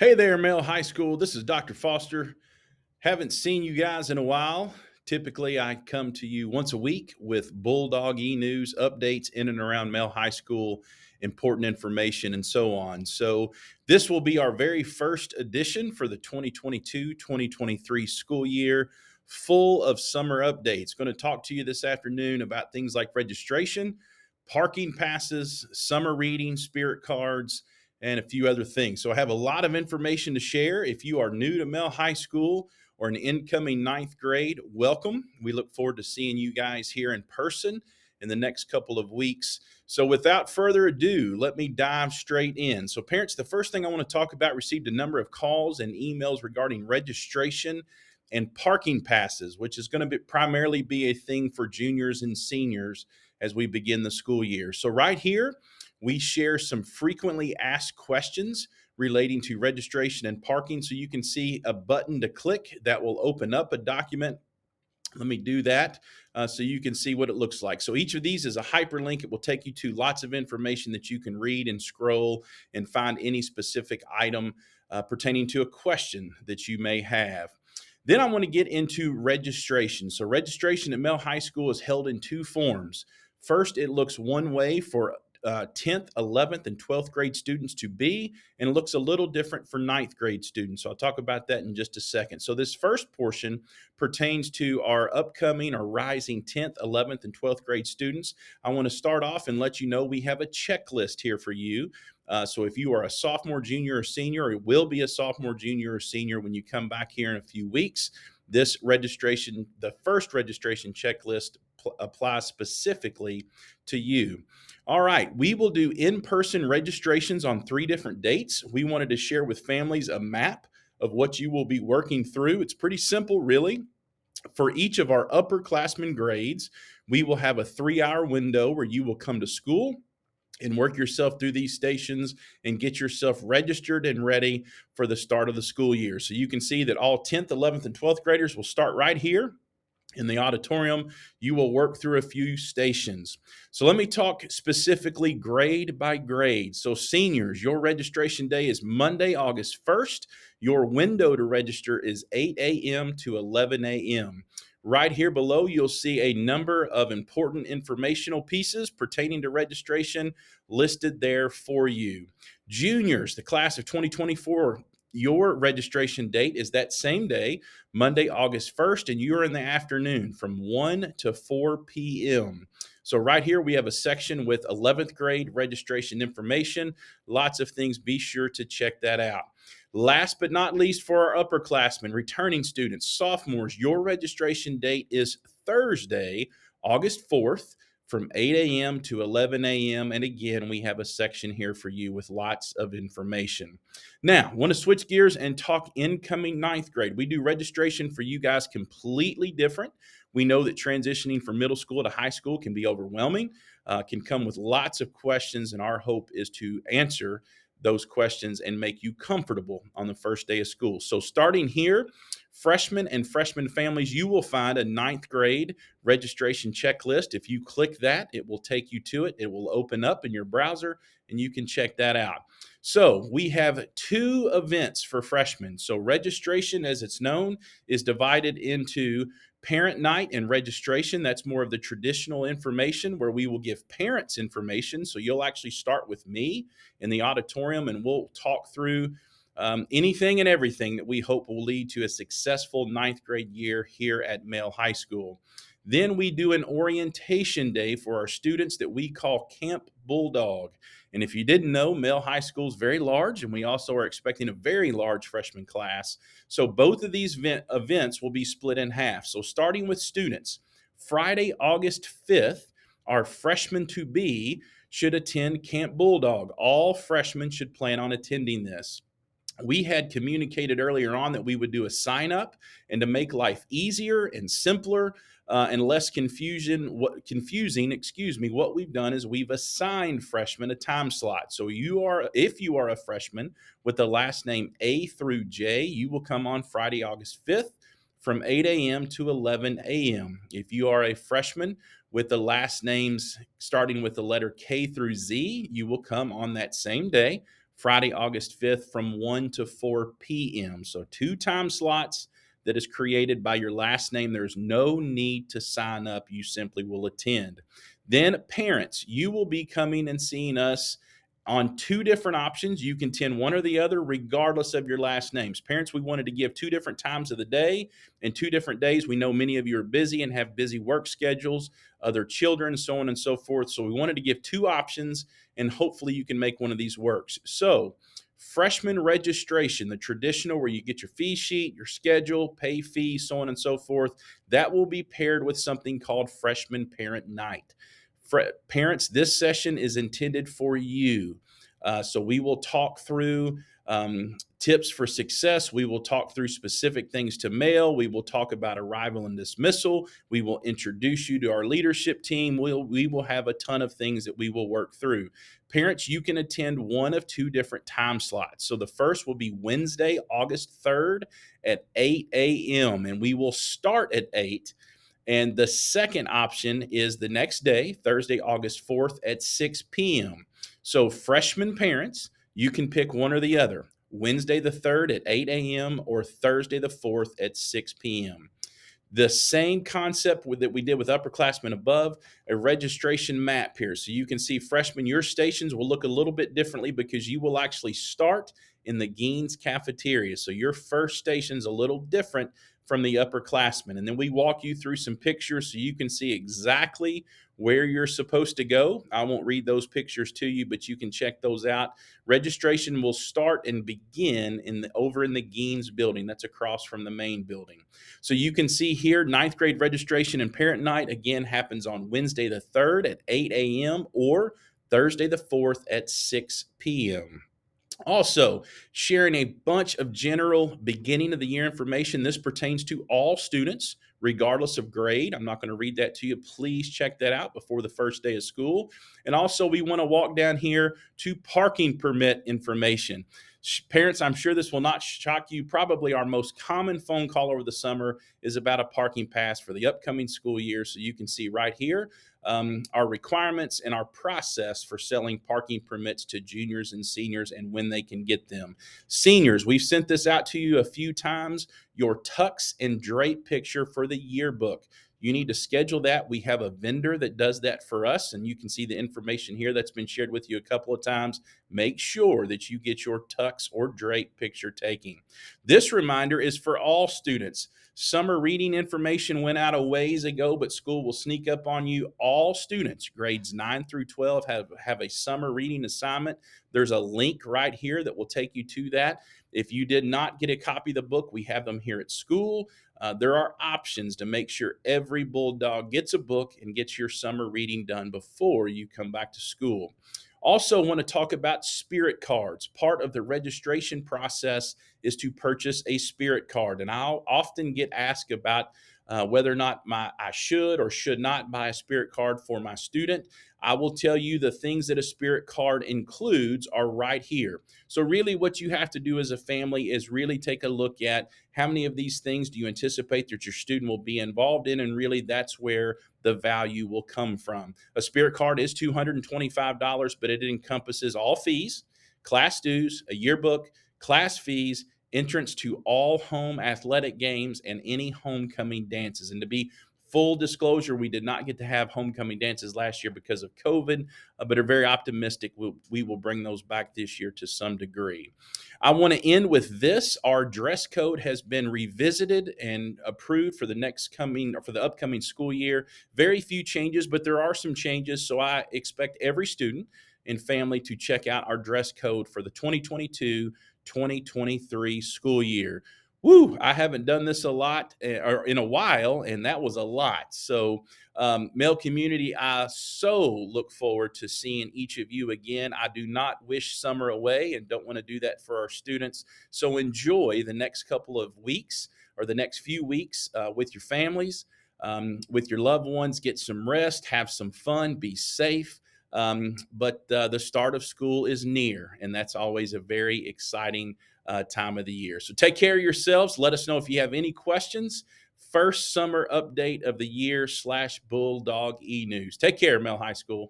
Hey there, Male High School. This is Dr. Foster. Haven't seen you guys in a while. Typically, I come to you once a week with Bulldog eNews updates in and around Male High School, important information, and so on. So, this will be our very first edition for the 2022-2023 school year, full of summer updates. Going to talk to you this afternoon about things like registration, parking passes, summer reading, spirit cards, and a few other things. So, I have a lot of information to share. If you are new to Male High School, or an incoming ninth grade, welcome. We look forward to seeing you guys here in person in the next couple of weeks. So without further ado, let me dive straight in. So parents, the first thing I want to talk about, received a number of calls and emails regarding registration and parking passes, which is going to primarily be a thing for juniors and seniors as we begin the school year. So right here, we share some frequently asked questions relating to registration and parking. So you can see a button to click that will open up a document. Let me do that so you can see what it looks like. So each of these is a hyperlink. It will take you to lots of information that you can read and scroll and find any specific item pertaining to a question that you may have. Then I want to get into registration. So registration at Mel High School is held in two forms. First, it looks one way for 10th, 11th, and 12th grade students to be, and it looks a little different for ninth grade students. So I'll talk about that in just a second. So this first portion pertains to our upcoming or rising 10th, 11th, and 12th grade students. I want to start off and let you know we have a checklist here for you. So if you are a sophomore, junior, or senior, or will be a sophomore, junior, or senior when you come back here in a few weeks, this registration, the first registration checklist applies specifically to you. All right, we will do in-person registrations on 3 different dates. We wanted to share with families a map of what you will be working through. It's pretty simple, really. For each of our upperclassmen grades, we will have a 3-hour window where you will come to school and work yourself through these stations and get yourself registered and ready for the start of the school year. So you can see that all 10th, 11th, and 12th graders will start right here in the auditorium. You will work through a few stations. So let me talk specifically grade by grade. So seniors, your registration day is Monday, August 1st. Your window to register is 8 a.m. to 11 a.m. Right here below, you'll see a number of important informational pieces pertaining to registration listed there for you. Juniors, the class of 2024, your registration date is that same day, Monday, August 1st, and you're in the afternoon from 1 to 4 p.m. So right here, we have a section with 11th grade registration information. Lots of things. Be sure to check that out. Last but not least, for our upperclassmen, returning students, sophomores, your registration date is Thursday, August 4th from 8 a.m. to 11 a.m. And again, we have a section here for you with lots of information. Now, I want to switch gears and talk incoming ninth grade. We do registration for you guys completely different. We know that transitioning from middle school to high school can be overwhelming, can come with lots of questions, and our hope is to answer those questions and make you comfortable on the first day of school. So starting here, freshmen and freshman families, you will find a ninth grade registration checklist. If you click that, it will take you to it. It will open up in your browser and you can check that out. So we have 2 events for freshmen. So registration, as it's known, is divided into parent night and registration. That's more of the traditional information where we will give parents information. So you'll actually start with me in the auditorium and we'll talk through anything and everything that we hope will lead to a successful ninth grade year here at Male High School. Then we do an orientation day for our students that we call Camp Bulldog. And if you didn't know, Male High School is very large, and we also are expecting a very large freshman class. So both of these events will be split in half. So starting with students, Friday, August 5th, our freshmen to be should attend Camp Bulldog. All freshmen should plan on attending this. We had communicated earlier on that we would do a sign up, and to make life easier and simpler and less confusing, what we've done is we've assigned freshmen a time slot. So if you are a freshman with the last name A through J, you will come on Friday, August 5th from 8 a.m. to 11 a.m. If you are a freshman with the last names starting with the letter K through Z, you will come on that same day Friday, August 5th from 1 to 4 p.m. So 2 time slots that is created by your last name. There's no need to sign up. You simply will attend. Then parents, you will be coming and seeing us on 2 different options. You can attend one or the other regardless of your last names. Parents, we wanted to give 2 different times of the day and 2 different days. We know many of you are busy and have busy work schedules, other children, so on and so forth. So we wanted to give 2 options, and hopefully you can make one of these works. So freshman registration, the traditional where you get your fee sheet, your schedule, pay fees, so on and so forth, that will be paired with something called freshman parent night. Parents, this session is intended for you. So we will talk through tips for success. We will talk through specific things to mail. We will talk about arrival and dismissal. We will introduce you to our leadership team. We will have a ton of things that we will work through. Parents, you can attend one of 2 different time slots. So the first will be Wednesday, August 3rd at 8 a.m. and we will start at 8. And the second option is the next day, Thursday, August 4th at 6 p.m. So freshman parents, you can pick one or the other. Wednesday the 3rd at 8 a.m. or Thursday the 4th at 6 p.m. The same concept that we did with upperclassmen above, a registration map here. So you can see freshmen, your stations will look a little bit differently because you will actually start in the Gaines cafeteria. So your first station's a little different from the upperclassmen. And then we walk you through some pictures so you can see exactly where you're supposed to go. I won't read those pictures to you, but you can check those out. Registration will start and begin over in the Gaines building. That's across from the main building. So you can see here, 9th grade registration and parent night again happens on Wednesday the 3rd at 8 a.m. or Thursday the 4th at 6 p.m. Also, sharing a bunch of general beginning of the year information. This pertains to all students, regardless of grade. I'm not going to read that to you. Please check that out before the first day of school. And also, we want to walk down here to parking permit information. Parents, I'm sure this will not shock you. Probably our most common phone call over the summer is about a parking pass for the upcoming school year. So you can see right here our requirements and our process for selling parking permits to juniors and seniors and when they can get them. Seniors, we've sent this out to you a few times, your tux and drape picture for the yearbook. You need to schedule that. We have a vendor that does that for us, and you can see the information here that's been shared with you a couple of times. Make sure that you get your tux or drape picture taken. This reminder is for all students. Summer reading information went out a ways ago, but school will sneak up on you. All students, grades 9 through 12, have a summer reading assignment. There's a link right here that will take you to that. If you did not get a copy of the book, we have them here at school. There are options to make sure every Bulldog gets a book and gets your summer reading done before you come back to school. Also, want to talk about spirit cards. Part of the registration process is to purchase a spirit card. And I'll often get asked about whether or not I should or should not buy a spirit card for my student. I will tell you the things that a spirit card includes are right here. So really what you have to do as a family is really take a look at how many of these things do you anticipate that your student will be involved in, and really that's where the value will come from. A spirit card is $225, but it encompasses all fees, class dues, a yearbook, class fees, entrance to all home athletic games, and any homecoming dances. And to be full disclosure, we did not get to have homecoming dances last year because of COVID, but are very optimistic we will bring those back this year to some degree. I want to end with this. Our dress code has been revisited and approved for the upcoming school year. Very few changes, but there are some changes. So I expect every student and family to check out our dress code for the 2022-2023 school year. Woo, I haven't done this a lot or in a while, and that was a lot. So, male community, I so look forward to seeing each of you again. I do not wish summer away and don't want to do that for our students. So enjoy the next couple of weeks or the next few weeks with your families, with your loved ones. Get some rest, have some fun, be safe. But the start of school is near, and that's always a very exciting time of the year. So take care of yourselves. Let us know if you have any questions. First summer update of the year / Bulldog eNews. Take care, Mel High School.